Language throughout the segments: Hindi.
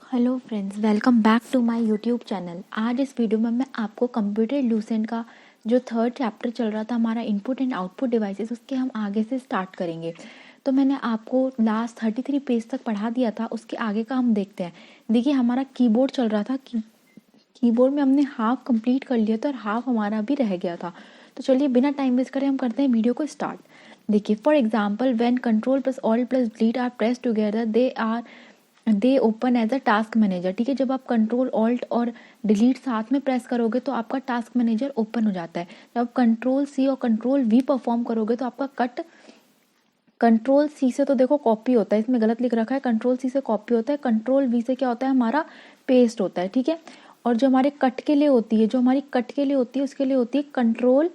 Hello friends, welcome back to my YouTube channel. आज इस वीडियो में मैं आपको कंप्यूटर लूसेंट का जो थर्ड चैप्टर चल रहा था हमारा इनपुट एंड आउटपुट डिवाइसेस, उसके हम आगे से स्टार्ट करेंगे। तो मैंने आपको लास्ट 33 पेज तक पढ़ा दिया था, उसके आगे का हम देखते हैं। देखिए, हमारा कीबोर्ड चल रहा था। कीबोर्ड में हमने हाफ कंप्लीट कर लिया था और हाफ हमारा भी रह गया था। तो चलिए बिना टाइम वेस्ट करे हम करते हैं वीडियो को स्टार्ट। देखिए, for example when control plus alt plus delete are press together they open as a task manager. ठीक है, जब आप कंट्रोल ऑल्ट और डिलीट साथ में प्रेस करोगे तो आपका टास्क मैनेजर ओपन हो जाता है। जब आप कंट्रोल सी और कंट्रोल वी परफॉर्म करोगे तो आपका कट कंट्रोल सी से तो देखो कॉपी होता है, इसमें गलत लिख रखा है, कंट्रोल सी से कॉपी होता है, कंट्रोल वी से क्या होता है हमारा पेस्ट होता है। ठीक है, और जो हमारे कट के लिए होती है, उसके लिए होती है कंट्रोल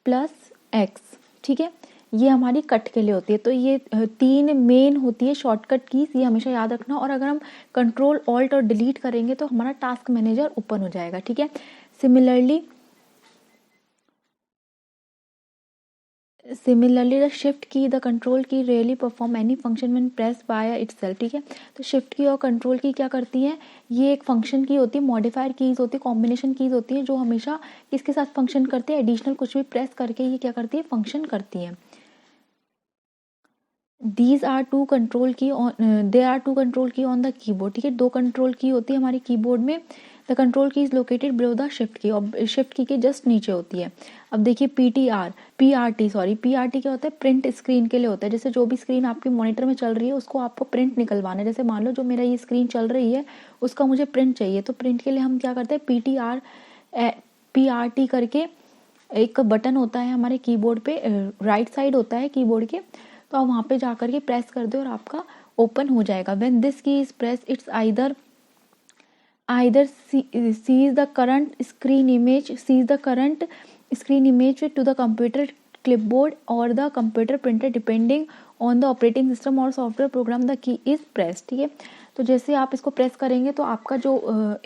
प्लस एक्स। ठीक है, ये हमारी कट के लिए होती है। तो ये तीन मेन होती है शॉर्टकट कीज, ये हमेशा याद रखना। और अगर हम कंट्रोल ऑल्ट और डिलीट करेंगे तो हमारा टास्क मैनेजर ओपन हो जाएगा। ठीक है, सिमिलरली द शिफ्ट की द कंट्रोल की really perform any function when press by itself. ठीक है, तो शिफ्ट की और कंट्रोल की क्या करती है, ये एक फंक्शन की होती है, मॉडिफायर कीज होती है, कॉम्बिनेशन कीज होती है, जो हमेशा किसके साथ फंक्शन करती है, एडिशनल कुछ भी प्रेस करके ये क्या करती है, फंक्शन करती है। दीज आर टू कंट्रोल की दे आर टू कंट्रोल की ऑन द कीबोर्ड। ठीक है, दो कंट्रोल की होती है हमारे कीबोर्ड में। द कंट्रोल की is located below the shift की, और शिफ्ट की के जस्ट नीचे होती है। अब देखिए पीआरटी क्या होता है, प्रिंट स्क्रीन के लिए होता है। जैसे जो भी स्क्रीन आपके मॉनिटर में चल रही है उसको आपको प्रिंट निकलवाना है। जैसे मान लो जो मेरा ये स्क्रीन चल रही है उसका मुझे प्रिंट चाहिए, तो प्रिंट के लिए हम क्या करते हैं, पीआरटी करके एक बटन होता है हमारे कीबोर्ड पे, राइट साइड होता है कीबोर्ड के, तो आप वहाँ पे जा करके प्रेस कर दो और आपका ओपन हो जाएगा। When this key is press it's either sees the current screen image to the computer clipboard or the computer printer depending on the operating system or software program the key is pressed। ठीक है, तो जैसे आप इसको प्रेस करेंगे तो आपका जो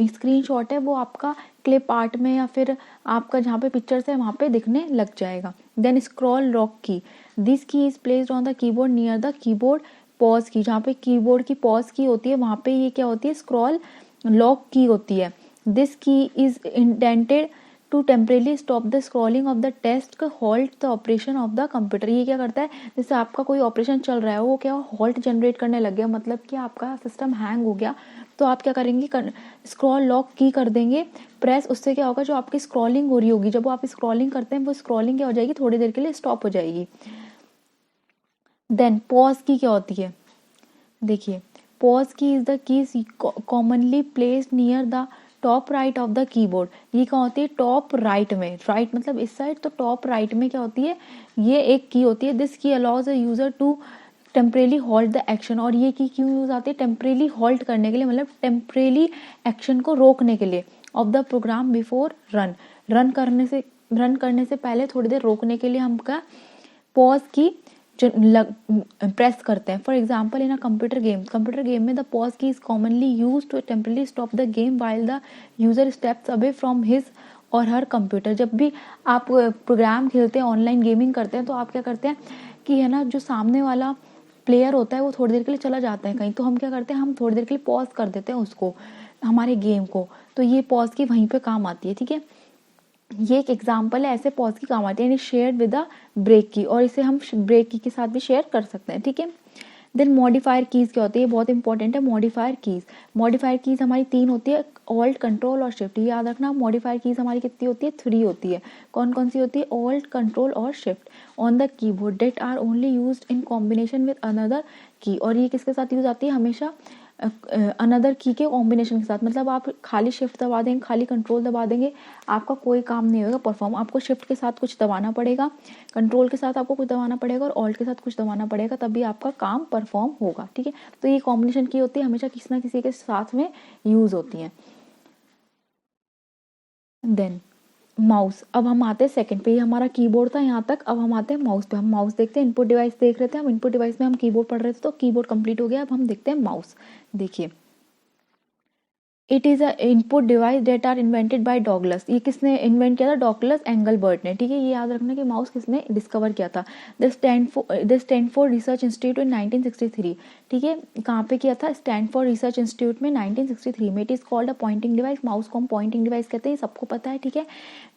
स्क्रीन शॉट है वो आपका क्लिप आर्ट में या फिर आपका जहाँ पे पिक्चर्स है वहाँ पे दिखने लग जाएगा। देन स्क्रॉल लॉक की, this key is placed on the keyboard near the keyboard pause की। जहाँ पे कीबोर्ड की पॉज की होती है वहाँ पे ये क्या होती है, स्क्रॉल लॉक की होती है। This key is intended to temporarily stop the scrolling of the test halt the operation of the computer. ये क्या करता है, जैसे आपका कोई ऑपरेशन चल रहा है वो क्या हॉल्ट जनरेट करने लग गया, मतलब कि आपका सिस्टम हैंग हो गया, तो आप क्या करेंगे, स्क्रॉल लॉक की कर देंगे प्रेस। उससे क्या होगा, जो आपकी स्क्रॉलिंग हो रही होगी, जब आप स्क्रॉलिंग करते हैं वो स्क्रॉलिंग क्या हो जाएगी, थोड़ी देर के लिए स्टॉप हो जाएगी। देन पॉज की क्या होती है, देखिए pause key is the key commonly placed near the top right of the keyboard. ये क्या होती है, टॉप राइट में, राइट मतलब इस साइड, तो टॉप राइट में क्या होती है, ये एक की होती है। This key allows a user to temporarily halt the action. और ये की क्यों यूज आती है, टेम्परेली हॉल्ट करने के लिए, मतलब टेम्परेली एक्शन को रोकने के लिए, of the programme before run करने से पहले थोड़ी देर रोकने के लिए हम क्या पॉज की प्रेस करते हैं। For example in a computer game में the pause key is commonly use to temporarily stop the game while the user steps away from his or her computer. जब भी आप प्रोग्राम खेलते हैं, ऑनलाइन गेमिंग करते हैं, तो आप क्या करते हैं कि है ना, जो सामने वाला प्लेयर होता है वो थोड़ी देर के लिए चला जाता है कहीं, तो हम क्या करते हैं, हम थोड़ी देर के लिए पॉज कर देते हैं उसको, हमारे गेम को। तो ये पॉज की वहीं पे काम आती है। ठीक है, ये एक एग्जाम्पल है, ऐसे पॉज की काम आती है, शेयर विद द ब्रेक की, और इसे हम ब्रेक की के साथ भी शेयर कर सकते हैं। ठीक है, देन मॉडिफायर कीज क्या होती है, बहुत इंपॉर्टेंट है मॉडिफायर कीज हमारी तीन होती है, ऑल्ट कंट्रोल और शिफ्ट। याद रखना, मॉडिफायर कीज हमारी कितनी होती है, 3 होती है। कौन कौन सी होती है, ऑल्ट कंट्रोल और shift on the keyboard that are only used in combination with another key. और ये किसके साथ यूज आती है, हमेशा अनदर की के कॉम्बिनेशन के साथ। मतलब आप खाली शिफ्ट दबा देंगे, खाली कंट्रोल दबा देंगे, आपका कोई काम नहीं होगा परफॉर्म। आपको शिफ्ट के साथ कुछ दबाना पड़ेगा, कंट्रोल के साथ आपको कुछ दबाना पड़ेगा और ऑल्ट के साथ कुछ दबाना पड़ेगा, तभी आपका काम परफॉर्म होगा। ठीक है, तो ये कॉम्बिनेशन की होती है, हमेशा किसी ना किसी के साथ में यूज होती है। देन माउस, अब हम आते हैं सेकंड पे, ये हमारा कीबोर्ड था यहाँ तक। अब हम आते हैं माउस पे, हम माउस देखते हैं। इनपुट डिवाइस देख रहे थे हम, इनपुट डिवाइस में हम कीबोर्ड पढ़ रहे थे, तो कीबोर्ड कंप्लीट हो गया। अब हम देखते हैं माउस। देखिए it is a input device that are invented by Douglas. ये किसने इन्वेंट किया था? डॉगलस एंगलबर्ट ने, ठीक है। ये याद रखना कि माउस किसने डिस्कवर किया था? द स्टैनफोर्ड रिसर्च इंस्टीट्यूट इन 1963, ठीक है। कहाँ पे किया था? स्टैनफोर्ड रिसर्च इंस्टीट्यूट में 1963 में। It is called a pointing device. Mouse को हम पॉइंटिंग डिवाइस कहते हैं, सबको पता है, ठीक है।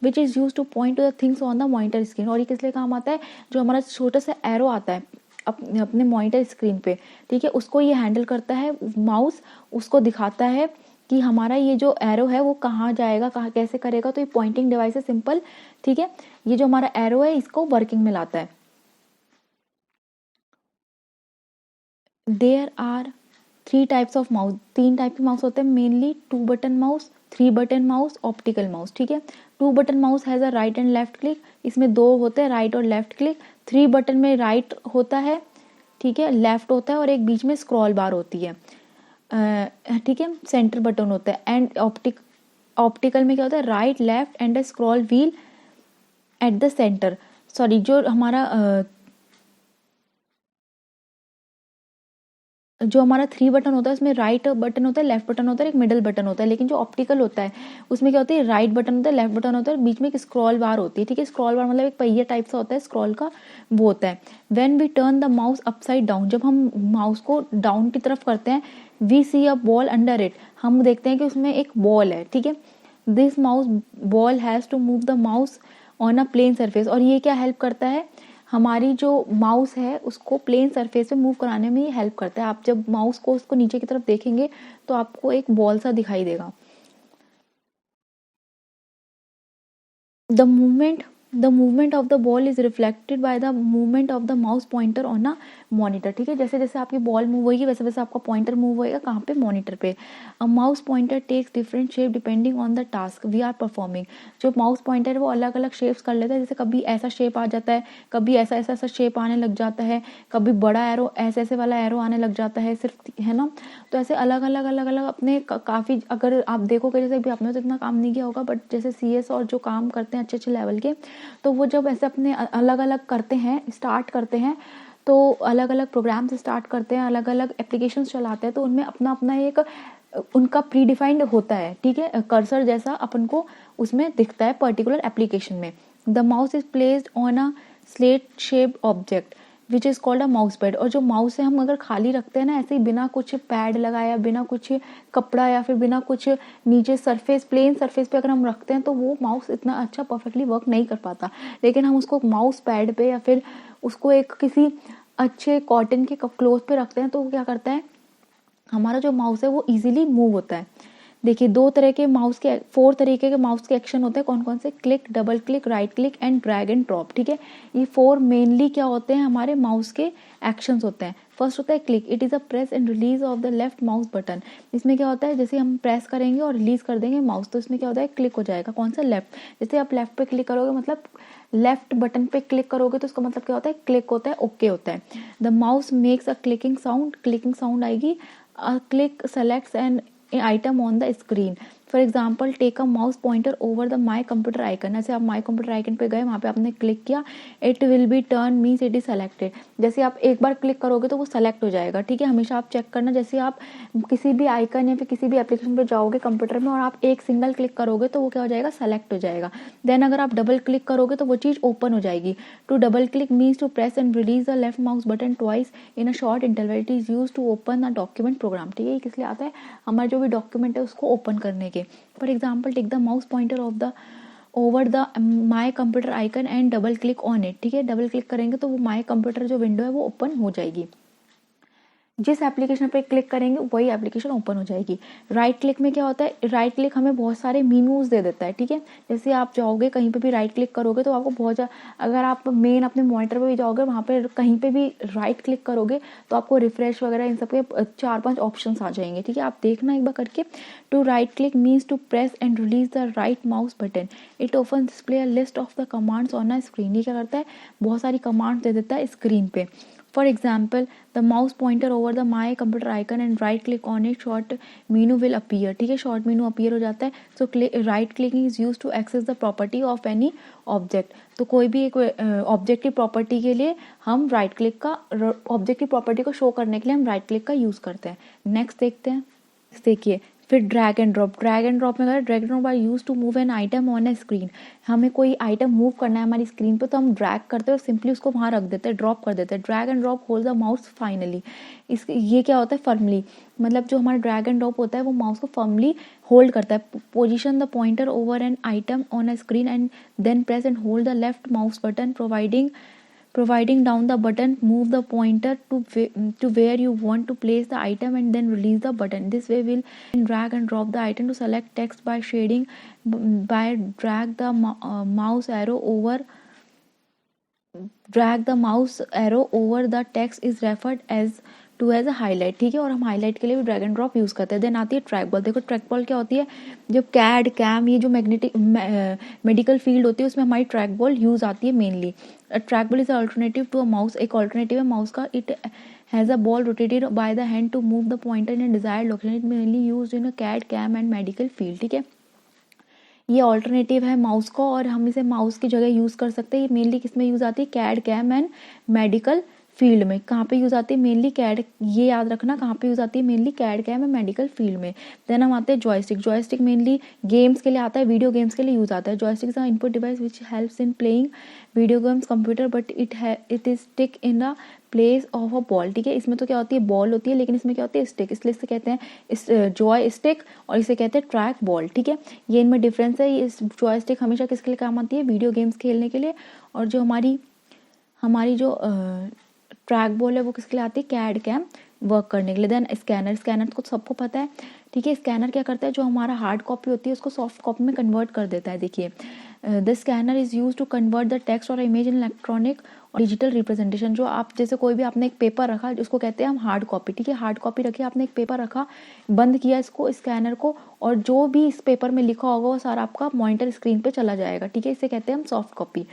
विच is use two point two the things on the monitor screen. और ये किस लिए काम आता है? जो हमारा छोटा सा एरो आता है अपने मॉनिटर स्क्रीन पे, ठीक है, उसको ये हैंडल करता है माउस, उसको दिखाता है कि हमारा ये जो एरो है वो कहाँ जाएगा, कहाँ कैसे करेगा। तो ये पॉइंटिंग डिवाइस है, सिंपल, ठीक है। ये जो हमारा एरो है इसको वर्किंग में लाता है। There are 3 types of mouse. 3 type के माउस होते हैं mainly, 2 button mouse, 3 button mouse, optical mouse, ठीक है। 2 button mouse has a right and left click. इसमें 2 होते हैं, राइट और लेफ्ट क्लिक। 3 बटन में राइट होता है, ठीक है, लेफ्ट होता है और एक बीच में स्क्रॉल बार होती है, ठीक है, सेंटर बटन होता है। एंड ऑप्टिकल में क्या होता है? Right, left and scroll wheel at the centre. Sorry, जो हमारा 3 बटन होता है उसमें राइट बटन होता है, लेफ्ट बटन होता है, एक मिडल बटन होता है। लेकिन जो ऑप्टिकल होता है उसमें क्या होता है? राइट बटन होता है, लेफ्ट बटन होता है, बीच में एक स्क्रॉल बार होती है, ठीक है। स्क्रॉल बार मतलब एक पहिया टाइप सा होता है स्क्रॉल का, वो होता है। When we turn the mouse upside down, जब हम माउस को डाउन की तरफ करते हैं, we see a ball under it, हम देखते हैं कि उसमें एक बॉल है, ठीक है। This mouse ball has to move the mouse on a plane surface. और ये क्या हेल्प करता है? हमारी जो माउस है उसको प्लेन सरफेस पे मूव कराने में ये हेल्प करता है। आप जब माउस को उसको नीचे की तरफ देखेंगे तो आपको एक बॉल सा दिखाई देगा। The movement of the ball is reflected by the movement of the mouse pointer on a monitor, ठीक है। जैसे जैसे आपकी बॉल मूव होगी वैसे वैसे आपका पॉइंटर मूव होएगा, कहाँ पे? मॉनिटर पे। A mouse pointer takes different shape depending on the task we are performing. जो माउस पॉइंटर है वो अलग अलग शेप्स कर लेता है। जैसे कभी ऐसा शेप आ जाता है, कभी ऐसा ऐसा ऐसा शेप आने लग जाता है, कभी बड़ा एरो ऐसे ऐसे वाला एरो आने लग जाता है, सिर्फ, है ना। तो ऐसे अलग अलग अलग अलग अपने काफ़ी, अगर आप देखोगे, जैसे भी आपने तो इतना काम नहीं किया होगा, बट जैसे CS और जो काम करते हैं अच्छे अच्छे लेवल के, तो वो जब ऐसे अपने अलग अलग करते हैं, स्टार्ट करते हैं, तो अलग अलग प्रोग्राम से स्टार्ट करते हैं, अलग अलग एप्लीकेशंस चलाते हैं, तो उनमें अपना अपना एक उनका प्री डिफाइंड होता है, ठीक है, कर्सर जैसा अपन को उसमें दिखता है पर्टिकुलर एप्लीकेशन में। The mouse is placed on a slate shaped object which is called a mouse pad. और जो माउस है हम अगर खाली रखते हैं ना, ऐसे ही बिना कुछ पैड लगाया, बिना कुछ कपड़ा या फिर बिना कुछ नीचे सरफेस, प्लेन सरफेस पे अगर हम रखते हैं तो वो माउस इतना अच्छा परफेक्टली वर्क नहीं कर पाता। लेकिन हम उसको माउस पैड पे या फिर उसको एक किसी अच्छे कॉटन के क्लोथ पे रखते हैं तो वो क्या करता है? हमारा जो माउस है वो इजीली मूव होता है। देखिए 2 तरह के माउस के 4 तरीके के माउस के एक्शन होते हैं। कौन कौन से? Click, double click, right click and drag and drop, ठीक है। ये 4 मेनली क्या होते हैं? हमारे माउस के एक्शंस होते हैं। फर्स्ट होता है click. It is a press and release of the left mouse button. इसमें क्या होता है? जैसे हम प्रेस करेंगे और रिलीज कर देंगे माउस, तो इसमें क्या होता है? क्लिक हो जाएगा। कौन सा? लेफ्ट। जैसे आप लेफ्ट पे क्लिक करोगे मतलब लेफ्ट बटन पे क्लिक करोगे तो उसका मतलब क्या होता है? क्लिक होता है, ओके होता है। The mouse makes a clicking sound, clicking sound आएगी। A click selects an item on the screen. For example take a mouse pointer over the my computer icon. ऐसे आप माई कंप्यूटर आइकन पे गए, वहाँ पे आपने क्लिक किया, it will be turn means it is selected. जैसे आप एक बार क्लिक करोगे तो वो सेलेक्ट हो जाएगा, ठीक है। हमेशा आप चेक करना, जैसे आप किसी भी आइकन या फिर किसी भी एप्लीकेशन पे जाओगे कंप्यूटर में और आप एक सिंगल क्लिक करोगे तो वो क्या हो जाएगा? सेलेक्ट हो जाएगा। देन अगर आप डबल क्लिक करोगे तो वो चीज़ ओपन हो जाएगी। To double click means to press and release the left mouse button twice in a short interval. It is use to open a document program, ठीक है। किस लिए आता है? हमारा जो भी डॉक्यूमेंट है उसको ओपन करने के। For example take the mouse pointer of the over the my computer icon and double click on it, ठीक है। डबल क्लिक करेंगे तो वो माई कंप्यूटर जो विंडो है वो ओपन हो जाएगी। जिस एप्लीकेशन पे क्लिक करेंगे वही एप्लीकेशन ओपन हो जाएगी। राइट क्लिक में क्या होता है? राइट क्लिक हमें बहुत सारे मीनूज दे देता है, ठीक है। जैसे आप जाओगे कहीं पे भी राइट क्लिक करोगे तो आपको बहुत अगर आप मेन अपने मॉनिटर पे भी जाओगे वहाँ पे कहीं पे भी राइट क्लिक करोगे तो आपको रिफ्रेश वगैरह इन सब के 4-5 ऑप्शन आ जाएंगे, ठीक है। आप देखना एक बार करके। To right click means to press and release the right mouse button. It often display a list of the commands on a screen. ये क्या करता है? बहुत सारी कमांड्स दे देता है स्क्रीन पे। For example, the mouse pointer over the my computer icon and right click on it, short menu will appear, ठीक है। short menu appear हो जाता है। So right clicking is used to access the property of any object। तो कोई भी एक ऑब्जेक्ट की प्रॉपर्टी के लिए हम राइट क्लिक का, ऑब्जेक्ट की प्रॉपर्टी को शो करने के लिए हम राइट क्लिक का यूज़ करते हैं। नेक्स्ट देखते हैं। देखिए फिर ड्रैग एंड ड्रॉप में अगर drag and drop are use to move an item on a screen, हमें कोई आइटम मूव करना है हमारी स्क्रीन पे तो हम ड्रैग करते हैं और सिंपली उसको वहाँ रख देते हैं, ड्रॉप कर देते हैं। Drag and drop hold the mouse finally, इस ये क्या होता है फर्मली, मतलब जो हमारा ड्रैग एंड ड्रॉप होता है वो माउस को फर्मली होल्ड करता है। Position the pointer over an item on a screen and then press and hold the left mouse button providing down the button, move the pointer to where you want to place the item and then release the button. This way will drag and drop the item to select text by shading, by drag the mouse arrow over the text is referred as to as a highlight, ठीक है। और हम हाईलाइट के लिए भी ड्रैग एंड ड्रॉप यूज़ करते हैं। देन आती है ट्रैक बॉल। देखो ट्रैक बॉल क्या होती है, जब कैड कैम ये जो मैग्नेटिक मेडिकल फील्ड होती है उसमें हमारी ट्रैक बॉल यूज़ आती है mainly. Track ball is alternative to a mouse, एक अल्टरनेटिव है माउस का। It has a ball rotated by the hand to move the pointer in desired location. It mainly use in a CAD CAM and medical field, ठीक है। ये ऑल्टरनेटिव है माउस को और हम इसे माउस की जगह यूज़ कर सकते हैं। ये मेनली किस में यूज़ आती है, CAD CAM and medical field में। कहाँ पे यूज़ आती है, मेनली कैड, ये याद रखना कहाँ पे यूज़ आती है, mainly CAD CAM and medical field में। देन हम आते हैं जॉयस्टिक। जॉयस्टिक मेनली गेम्स के लिए आता है, वीडियो गेम्स के लिए यूज़ आता है। Joystick is a input device which helps in playing video games computer but it is stick in the place of a ball, ठीक है। इसमें तो क्या होती है, बॉल होती है, लेकिन इसमें क्या होती है, स्टिक, इसलिए इसे कहते हैं जॉय स्टिक और इसे कहते हैं ट्रैक बॉल, ठीक है। ये इनमें डिफरेंस है। इस जॉय स्टिक हमेशा किसके लिए काम आती है, वीडियो गेम्स खेलने के लिए, और जो हमारी जो ट्रैक बॉल है वो किसके लिए आती है, कैड कैम वर्क करने के लिए। देन स्कैनर को सबको पता है, ठीक है। स्कैनर क्या करता है, जो हमारा हार्ड कॉपी होती है उसको सॉफ्ट कॉपी में कन्वर्ट कर देता है। देखिए the scanner is use to convert the text or image in electronic or digital representation. जो आप जैसे कोई भी आपने एक पेपर रखा उसको कहते हैं हम हार्ड कॉपी, ठीक है। हार्ड कॉपी रखी, आपने एक पेपर रखा, बंद किया इसको स्कैनर को, और जो भी इस पेपर में लिखा होगा वो सारा आपका मॉनिटर स्क्रीन पे चला जाएगा, ठीक है। इसे कहते हैं हम soft copy.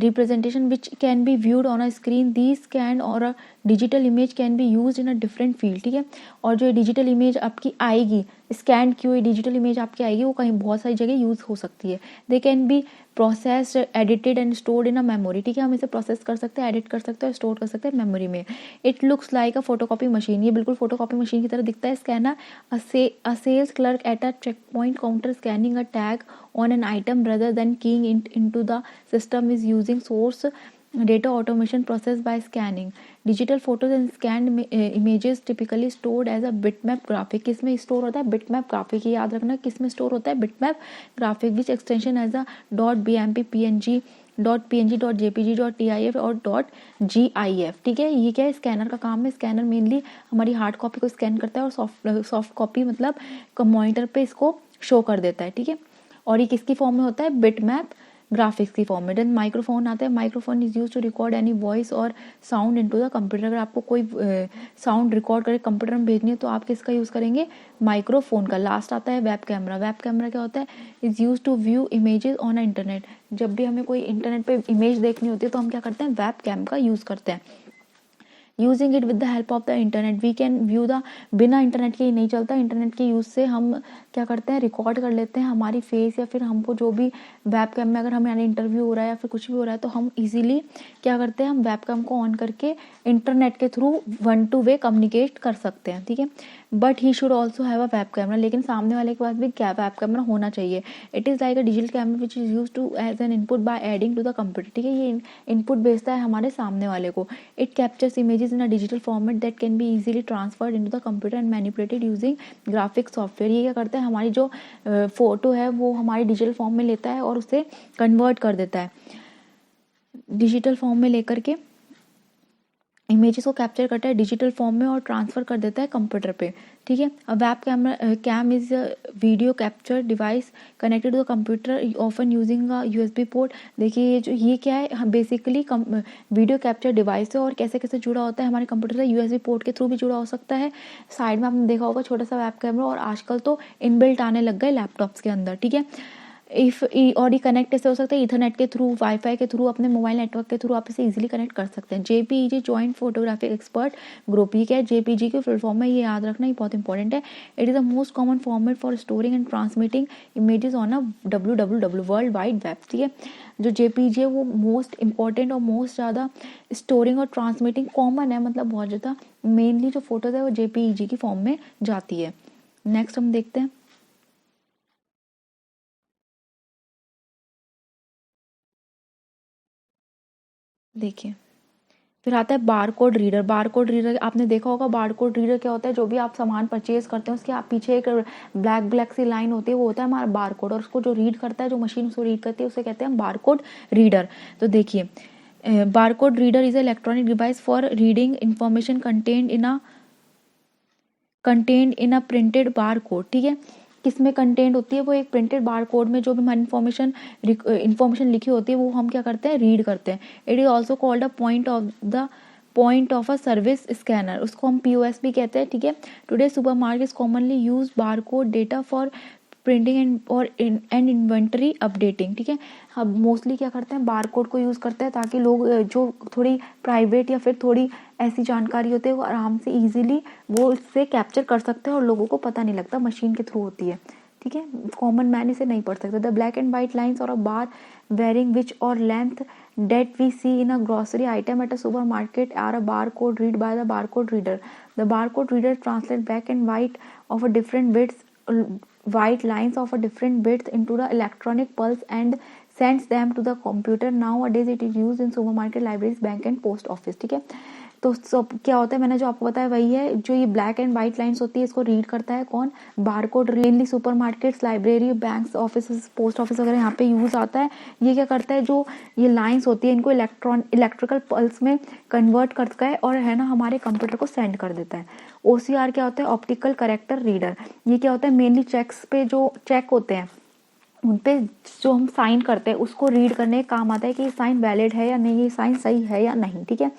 Representation which can be viewed on a screen, these scanned or a digital image can be used in a different field, ठीक है। और जो डिजिटल इमेज आपकी आएगी, स्कैन की हुई डिजिटल इमेज आपकी आएगी, वो कहीं बहुत सारी जगह यूज़ हो सकती है। They can be processed, edited and stored in a memory, ठीक है। हम इसे प्रोसेस कर सकते हैं, एडिट कर सकते हैं, स्टोर कर सकते हैं मेमोरी में। It looks like a photocopy machine, ये बिल्कुल फोटोकॉपी मशीन की तरह दिखता है scanner. A sales clerk at a check point counter scanning a tag on an item rather than keying it into the system is using source data automation process by scanning. Digital photos and scanned images typically stored as a bitmap graphic. किसमें स्टोर होता है, bitmap graphic, ये याद रखना किसमें स्टोर होता है, bitmap graphic which extension as a .bmp png .jpg .tif और .gif, ठीक है। ये क्या है, स्कैनर का काम है। स्कैनर मेनली हमारी हार्ड कॉपी को स्कैन करता है और सॉफ्ट कॉपी मतलब मॉनिटर पे इसको शो कर देता है, ठीक है। और ये किसकी फॉर्म में होता है, बिटमैप ग्राफिक्स की फॉर्म में। देन माइक्रोफोन आता है। Microphone is use to record any voice or sound into the computer. अगर आपको कोई साउंड रिकॉर्ड करके कंप्यूटर में भेजनी है तो आप किसका यूज़ करेंगे, माइक्रोफोन का। लास्ट आता है वेब कैमरा। वेब कैमरा क्या होता है, is use to view images on internet. जब भी हमें कोई इंटरनेट पे इमेज देखनी होती है तो हम क्या करते हैं, वेब कैम का यूज़ करते हैं। Using it with the help of the internet we can view the, बिना इंटरनेट के ही नहीं चलता। इंटरनेट के यूज़ से हम क्या करते हैं, रिकॉर्ड कर लेते हैं हमारी फेस या फिर हमको जो भी वेब कैम में अगर हमारा इंटरव्यू हो रहा है या फिर कुछ भी हो रहा है तो हम इजीली क्या करते हैं, हम वेब कैम को ऑन करके इंटरनेट के थ्रू 1 to वे कम्युनिकेट कर सकते हैं, ठीक है। But he should also have a web camera, लेकिन सामने वाले के पास भी क्या वेब कैमरा होना चाहिए। It is like a digital camera which is use to as an input by adding to the computer, ठीक है। ये इनपुट भेजता है हमारे सामने वाले को। It captures images in a digital format that can be easily transferred into the computer and manipulated using graphic software. ये क्या करता है, हमारी जो फोटो है वो हमारी डिजिटल फॉर्म में लेता है और उसे कन्वर्ट कर देता है, डिजिटल फॉर्म में लेकर के इमेजेस को कैप्चर करता है डिजिटल फॉर्म में और ट्रांसफ़र कर देता है कंप्यूटर पे, ठीक है। Web camera cam is video capture device connected to the computer often using a USB port. देखिए ये क्या है, बेसिकली वीडियो कैप्चर डिवाइस है और कैसे कैसे जुड़ा होता है हमारे कंप्यूटर से, यूएसबी पोर्ट के थ्रू भी जुड़ा हो सकता है। साइड में आपने देखा होगा छोटा सा वेब कैमरा, और आजकल तो इनबिल्ट आने लग गए लैपटॉप्स के अंदर, ठीक है। इफ और ये कनेक्ट ऐसे हो सकता है ईथरनेट के थ्रू, वाईफाई के थ्रू, अपने मोबाइल नेटवर्क के थ्रू आप इसे इजीली कनेक्ट कर सकते हैं। JPEG joint photographic expert group, ये क्या है, जेपीजी के फुल फॉर्म में, ये याद रखना, ये बहुत इंपॉर्टेंट है। It is the most common format for storing and transmitting images on a www world wide web. ठीक है, जो जेपीजी है वो मोस्ट इंपॉर्टेंट और मोस्ट ज़्यादा स्टोरिंग और ट्रांसमिटिंग कॉमन है, मतलब बहुत ज़्यादा मेनली जो फोटोज है वो जेपीईजी की फॉर्म में जाती है। नेक्स्ट हम देखते हैं, देखिए फिर आता है bar code reader. Bar code reader आपने देखा होगा, बार कोड रीडर क्या होता है, जो भी आप सामान परचेज करते हैं उसके आप पीछे एक ब्लैक ब्लैक सी लाइन होती है, वो होता है हमारा बार कोड, और उसको जो रीड करता है, जो मशीन उसको रीड करती है, उसे कहते हैं बार कोड रीडर। तो देखिए, bar code reader is electronic device for reading information content in a printed bar code. ठीक है, किसमें कंटेंट होती है, वो एक प्रिंटेड बार कोड में जो भी हमारी इन्फॉर्मेशन लिखी होती है वो हम क्या करते हैं, रीड करते हैं। It is also called a point of a service scanner, उसको हम पीओएस भी कहते हैं। ठीक है, today super market commonly use bar code data for printing and inventory updating. ठीक है, हम मोस्टली क्या करते हैं, बार कोड को यूज़ करते हैं ताकि लोग जो थोड़ी प्राइवेट या फिर थोड़ी ऐसी जानकारी होती है वो आराम से इजीली वो इससे कैप्चर कर सकते हैं और लोगों को पता नहीं लगता, मशीन के थ्रू होती है। ठीक है, कॉमन मैन इसे नहीं पढ़ सकता। The black and white lines or a bar varying which or length that we see in a grocery item at a supermarket are a barcode read by the barcode reader. The barcode reader translate black and white of a different bits white lines of a different bits into the electronic pulse and sends them to the computer. Nowadays it is used in supermarket, libraries, bank and post office. ठीक है, तो सब क्या होता है, मैंने जो आपको बताया वही है, जो ये ब्लैक एंड व्हाइट लाइंस होती है इसको रीड करता है कौन, barcode. Mainly super markets, library, banks, office, post office वगैरह यहाँ पे यूज आता है। ये क्या करता है, जो ये लाइंस होती है इनको इलेक्ट्रिकल पल्स में कन्वर्ट करता है और है ना हमारे कंप्यूटर को सेंड कर देता है। ओसीआर क्या होता है, ऑप्टिकल करेक्टर रीडर। ये क्या होता है, मेनली चेक्स पे जो चेक होते हैं उन पे जो हम साइन करते हैं उसको रीड करने का काम आता है कि ये साइन वैलिड है या नहीं, ये साइन सही है या नहीं। ठीक है,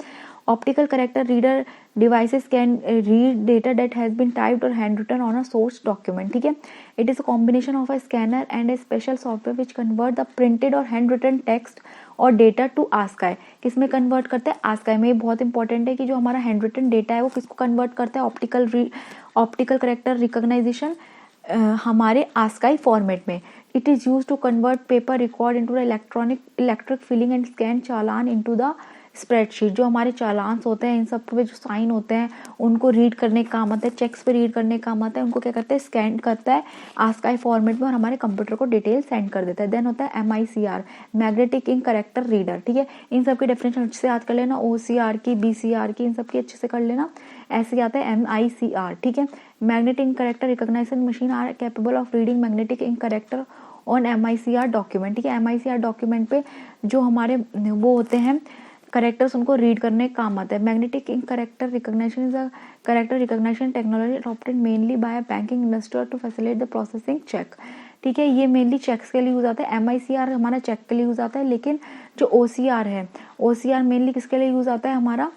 optical character reader devices can read data that has been typed or handwritten on a source document. ठीक है, it is a combination of a scanner and a special software which convert the printed or handwritten text or data to ASCII. किसमें कन्वर्ट करते हैं, आस्काई में। ये बहुत इंपॉर्टेंट है कि जो हमारा हैंड रिटन डेटा है वो किसको कन्वर्ट करता है, ऑप्टिकल करेक्टर रिकॉग्नाइजेशन हमारे आस्काई फॉर्मेट में। It is use to convert paper record into the electric filling and scan challan into the spreadsheet. जो हमारे चालान्स होते हैं इन सब पे जो साइन होते हैं उनको रीड करने का काम आता है, चेक्स पे रीड करने का काम आता है, उनको क्या करते हैं, स्कैन करता है आस्काई फॉर्मेट में और हमारे कंप्यूटर को डिटेल सेंड कर देता है। देन होता है MICR, magnetic ink character reader. ठीक है, इन सब की डेफिनेशन अच्छे से याद कर लेना, OCR की, BCR की, इन सब की अच्छे से कर लेना। ऐसे आता है MICR। ठीक है, magnetic ink character recognition machine are capable of reading magnetic ink character on MICR document. ठीक है, MICR डॉक्यूमेंट पे जो हमारे वो होते हैं करेक्टर्स उनको रीड करने का काम आता है। Magnetic ink character recognition is a character recognition technology adopted mainly by banking industry to facilitate the processing cheque. ठीक है, ये मेनली चेक्स के लिए यूज आता है। MICR हमारा चेक के लिए यूज आता है, लेकिन जो OCR है, OCR मेनली किसके लिए यूज आता है, हमारा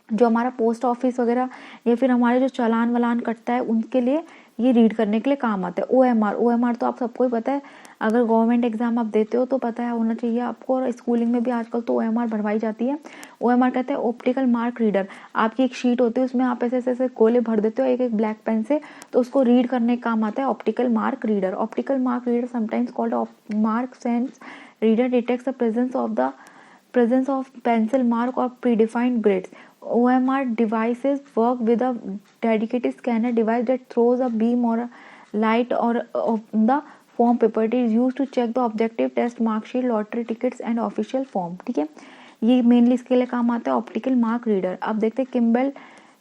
जो हमारा पोस्ट ऑफिस वगैरह या फिर हमारे जो चालान वालान कटता है उनके लिए ये रीड करने के लिए काम आता है। OMR तो आप सबको ही पता है, अगर गवर्नमेंट एग्जाम आप देते हो तो पता है होना चाहिए आपको, और स्कूलिंग में भी आजकल तो OMR भरवाई जाती है। OMR कहते हैं ऑप्टिकल मार्क रीडर। आपकी एक शीट होती है उसमें आप ऐसे ऐसे गोले भर देते हो एक एक ब्लैक पेन से, तो उसको रीड करने का काम आता है optical mark reader. Optical mark reader sometimes called mark sense reader detects the presence of pencil mark or predefined grids. OMR devices work with a dedicated scanner device that throws a beam or a light or of the form paper. It is used to check the objective test, mark sheet, lottery tickets and official form. ठीक है, ये मेनली इसके लिए काम आता है ऑप्टिकल मार्क रीडर। अब देखते हैं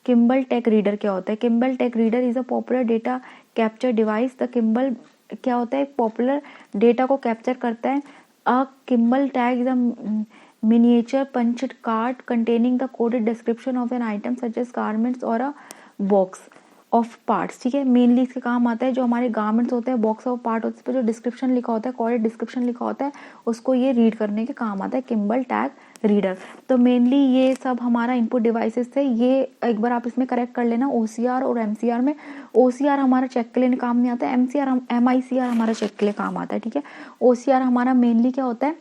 किम्बल टेक रीडर क्या होता है। Kimball tag reader is a popular data capture device. The Kimball क्या होता है, पॉपुलर डेटा को कैप्चर करता है। A Kimball tag is a miniature punched card containing the coded description of an item such as garments or a box of parts। ठीक है, मेनली इसके काम आता है जो हमारे गारमेंट्स होते हैं, बॉक्स ऑफ पार्ट होते हैं, उस पर जो डिस्क्रिप्शन लिखा होता है, कोडेड डिस्क्रिप्शन लिखा होता है, उसको ये रीड करने के काम आता है किम्बल टैग रीडर। तो मेनली ये सब हमारा इनपुट डिवाइसेस थे। ये एक बार आप इसमें करेक्ट कर लेना, OCR और MCR में। OCR हमारा चेक के लिए काम नहीं आता है, MICR हमारा चेक के लिए काम आता है, ठीक है। OCR हमारा मेनली क्या होता है,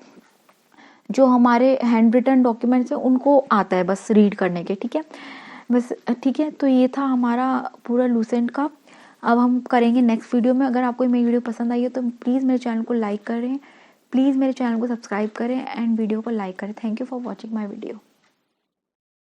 जो हमारे हैंड रिटन डॉक्यूमेंट्स हैं उनको आता है बस रीड करने के, ठीक है। बस ठीक है, तो ये था हमारा पूरा लूसेंट का। अब हम करेंगे नेक्स्ट वीडियो में। अगर आपको मेरी वीडियो पसंद आई है तो प्लीज़ मेरे चैनल को लाइक करें, प्लीज़ मेरे चैनल को सब्सक्राइब करें एंड वीडियो को लाइक करें। Thank you for watching my video.